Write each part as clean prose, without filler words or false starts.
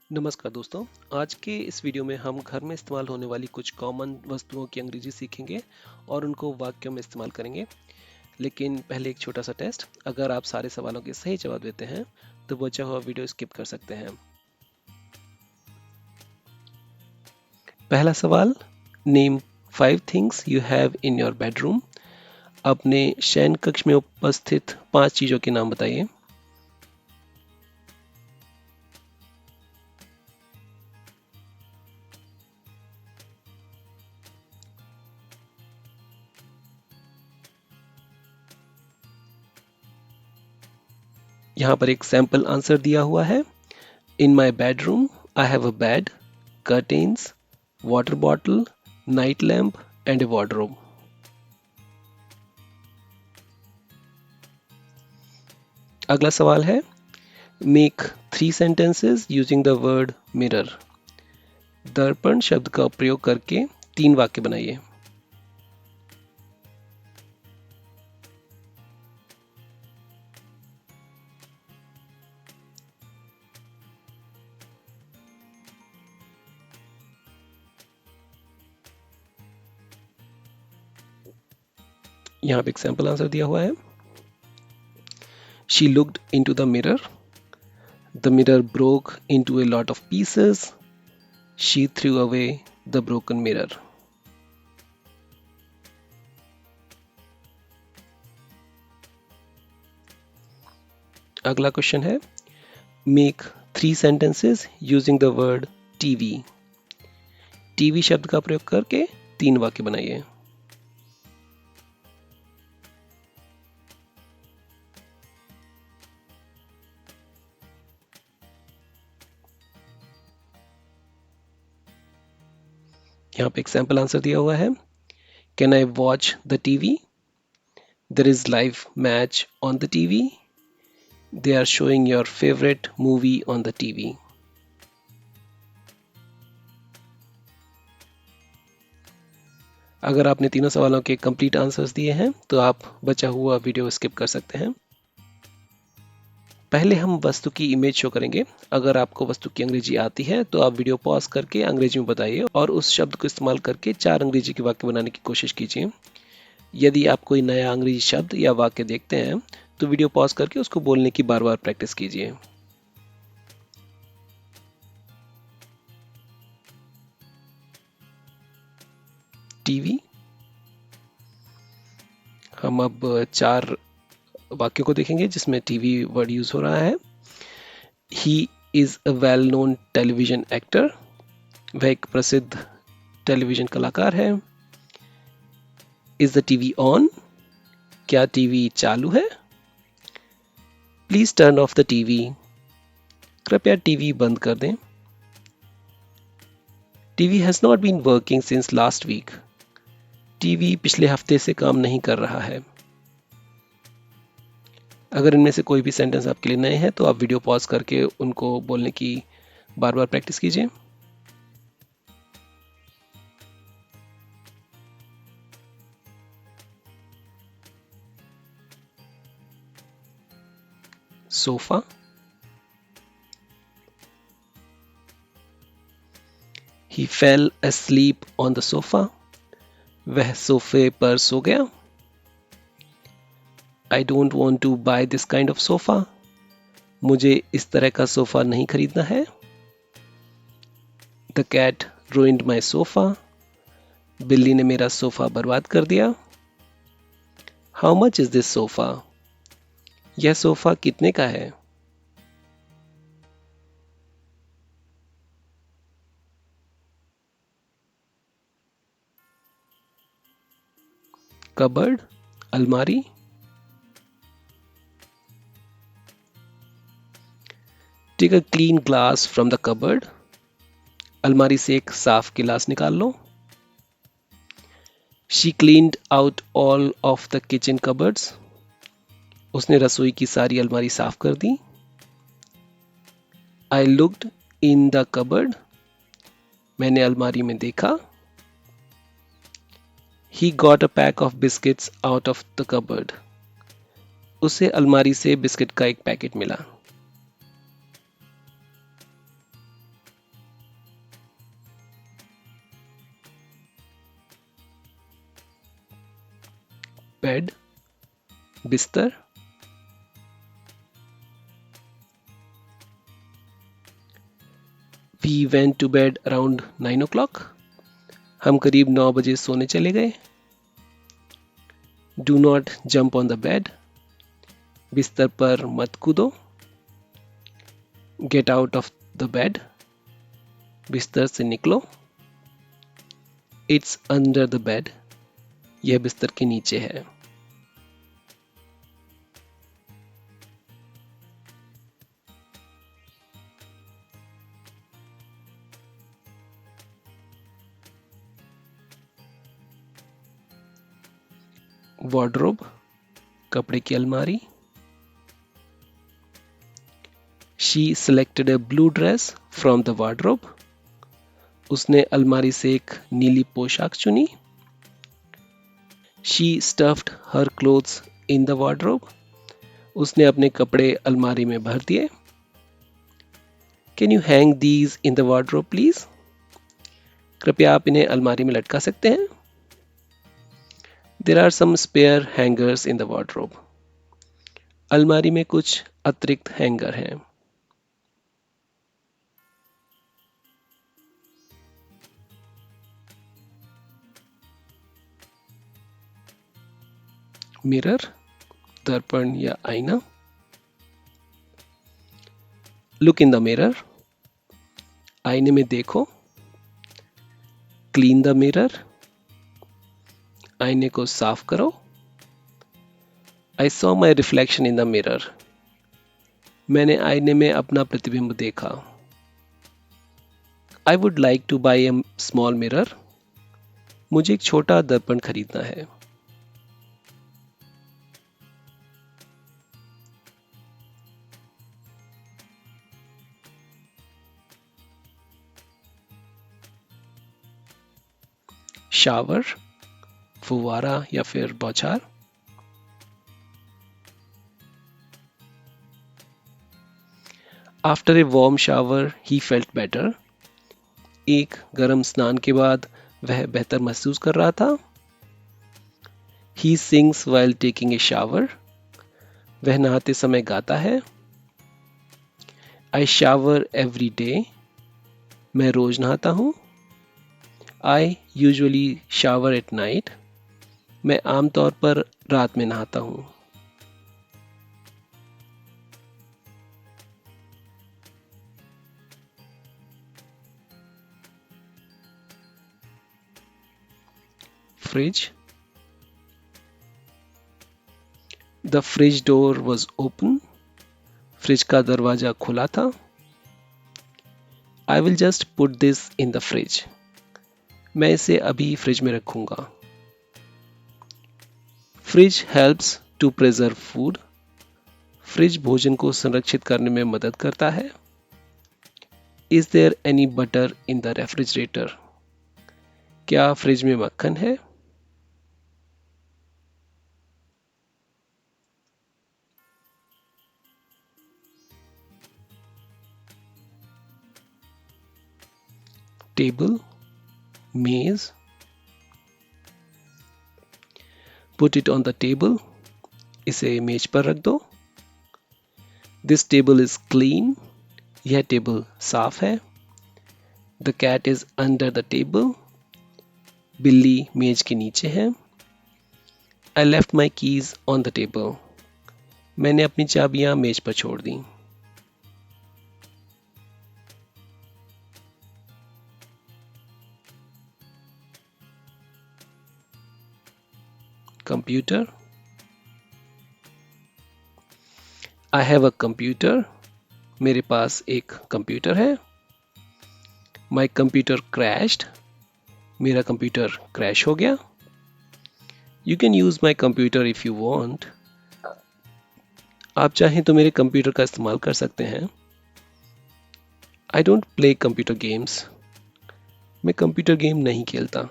नमस्कार दोस्तों। आज के इस वीडियो में हम घर में इस्तेमाल होने वाली कुछ कॉमन वस्तुओं की अंग्रेजी सीखेंगे और उनको वाक्यों में इस्तेमाल करेंगे। लेकिन पहले एक छोटा सा टेस्ट। अगर आप सारे सवालों के सही जवाब देते हैं तो बचा हुआ वीडियो स्किप कर सकते हैं। पहला सवाल, name 5 things you have in your bedroom. अपने शयन कक्ष में उपस्थित 5 चीजों के नाम बताइए। यहाँ पर एक सैंपल आंसर दिया हुआ है। In my bedroom I have a bed, curtains, water bottle, night lamp and a wardrobe. अगला सवाल है, make 3 sentences using the word mirror. दर्पण शब्द का प्रयोग करके 3 वाक्य बनाइए। यहाँ पे एक सैंपल आंसर दिया हुआ है। She looked into the mirror. The mirror broke into a lot of pieces. She threw away the broken mirror. अगला क्वेश्चन है, make 3 sentences using the word TV. TV शब्द का प्रयोग करके 3 वाक्य बनाइए। यहाँ पे एक सैंपल आंसर दिया हुआ है। Can I watch the TV? There is live match on the TV. They are showing your favourite movie on the TV. अगर आपने तीनों सवालों के कंप्लीट आंसर्स दिए हैं तो आप बचा हुआ वीडियो स्किप कर सकते हैं। पहले हम वस्तु की इमेज शो करेंगे। अगर आपको वस्तु की अंग्रेजी आती है तो आप वीडियो पॉज करके अंग्रेजी में बताइए और उस शब्द को इस्तेमाल करके 4 अंग्रेजी के वाक्य बनाने की कोशिश कीजिए। यदि आप कोई नया अंग्रेजी शब्द या वाक्य देखते हैं तो वीडियो पॉज करके उसको बोलने की बार बार प्रैक्टिस कीजिए। टीवी। हम अब 4 वाक्यों को देखेंगे जिसमें टीवी वर्ड यूज हो रहा है। He is a well known television actor. वह एक प्रसिद्ध टेलीविजन कलाकार है। Is the TV on? क्या टीवी चालू है? Please turn off the TV. कृपया टीवी बंद कर दें। TV has not been working since last week. TV पिछले हफ्ते से काम नहीं कर रहा है। अगर इनमें से कोई भी सेंटेंस आपके लिए नए हैं तो आप वीडियो पॉज करके उनको बोलने की बार बार प्रैक्टिस कीजिए। Sofa. He fell asleep on the sofa. वह सोफे पर सो गया। I don't want to buy this kind of sofa. मुझे इस तरह का सोफा नहीं खरीदना है। The cat ruined my sofa. बिल्ली ने मेरा सोफा बर्बाद कर दिया। How much is this sofa? यह सोफा कितने का है? कबर्ड, अलमारी। Take a clean glass from the cupboard. अलमारी से एक साफ गिलास निकाल लो। She cleaned out all of the kitchen cupboards. उसने रसोई की सारी अलमारी साफ कर दी। I looked in the cupboard. मैंने अलमारी में देखा। He got a pack of biscuits out of the cupboard. उसे अलमारी से बिस्किट का एक पैकेट मिला। बेड, बिस्तर। We went to bed around 9 o'clock. हम करीब 9 बजे सोने चले गए। Do not jump on the bed. बिस्तर पर मत कूदो। Get out of the bed. बिस्तर से निकलो। It's under the bed. यह बिस्तर के नीचे है। Wardrobe, कपड़े की अलमारी। She selected a blue dress from the wardrobe. उसने अलमारी से एक नीली पोशाक चुनी। She stuffed her clothes in the wardrobe. उसने अपने कपड़े अलमारी में भर दिए। Can you hang these in the wardrobe, please? कृपया आप इन्हें अलमारी में लटका सकते हैं। There are some spare hangers in the wardrobe. अलमारी में कुछ अतिरिक्त हैंगर हैं। मिरर, दर्पण या आईना। लुक इन द मिरर, आईने में देखो। क्लीन द मिरर, आईने को साफ करो। I saw my reflection in the mirror, मैंने आईने में अपना प्रतिबिंब देखा। I would like two by A small mirror, मुझे एक छोटा दर्पण खरीदना है। शावर, फुवारा या फिर बौछार। After a warm shower he felt better, एक गर्म स्नान के बाद वह बेहतर महसूस कर रहा था। He sings while taking a shower, वह नहाते समय गाता है। आई शावर एवरी डे, मैं रोज नहाता हूँ। I usually shower at night, मैं आमतौर पर रात में नहाता हूँ। Fridge, the fridge door was open, fridge का दरवाजा खुला था। I will just put this in the fridge, मैं इसे अभी फ्रिज में रखूंगा। Fridge helps to preserve food, fridge भोजन को संरक्षित करने में मदद करता है। Is there any butter in the refrigerator, क्या फ्रिज में मक्खन है। टेबल, मेज। Put it on the table, इसे मेज पर रख दो। दिस टेबल इज क्लीन, यह टेबल साफ है। The cat is under the table, बिल्ली मेज के नीचे है। I left my keys on the table, मैंने अपनी चाबियां मेज पर छोड़ दी। Computer, I have a computer, मेरे पास एक कंप्यूटर है। माई कंप्यूटर क्रैश्ड, मेरा कंप्यूटर क्रैश हो गया। You can use my computer if you want, आप चाहें तो मेरे कंप्यूटर का इस्तेमाल कर सकते हैं। I don't play computer games, मैं कंप्यूटर गेम नहीं खेलता।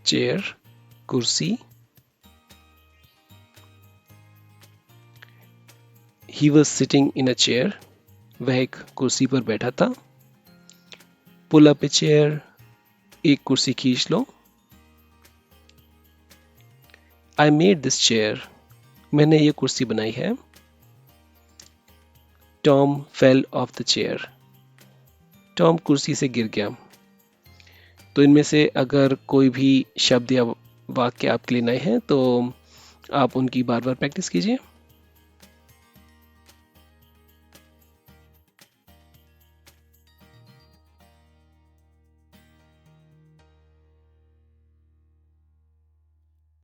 चेयर, कुर्सी। He was sitting in a chair, वह एक कुर्सी पर बैठा था। पुल अप ए चेयर, एक कुर्सी खींच लो। आई मेड दिस चेयर, मैंने ये कुर्सी बनाई है। Tom fell off the chair, Tom कुर्सी से गिर गया। तो इनमें से अगर कोई भी शब्द या वाक्य आपके लिए नए हैं तो आप उनकी बार बार प्रैक्टिस कीजिए।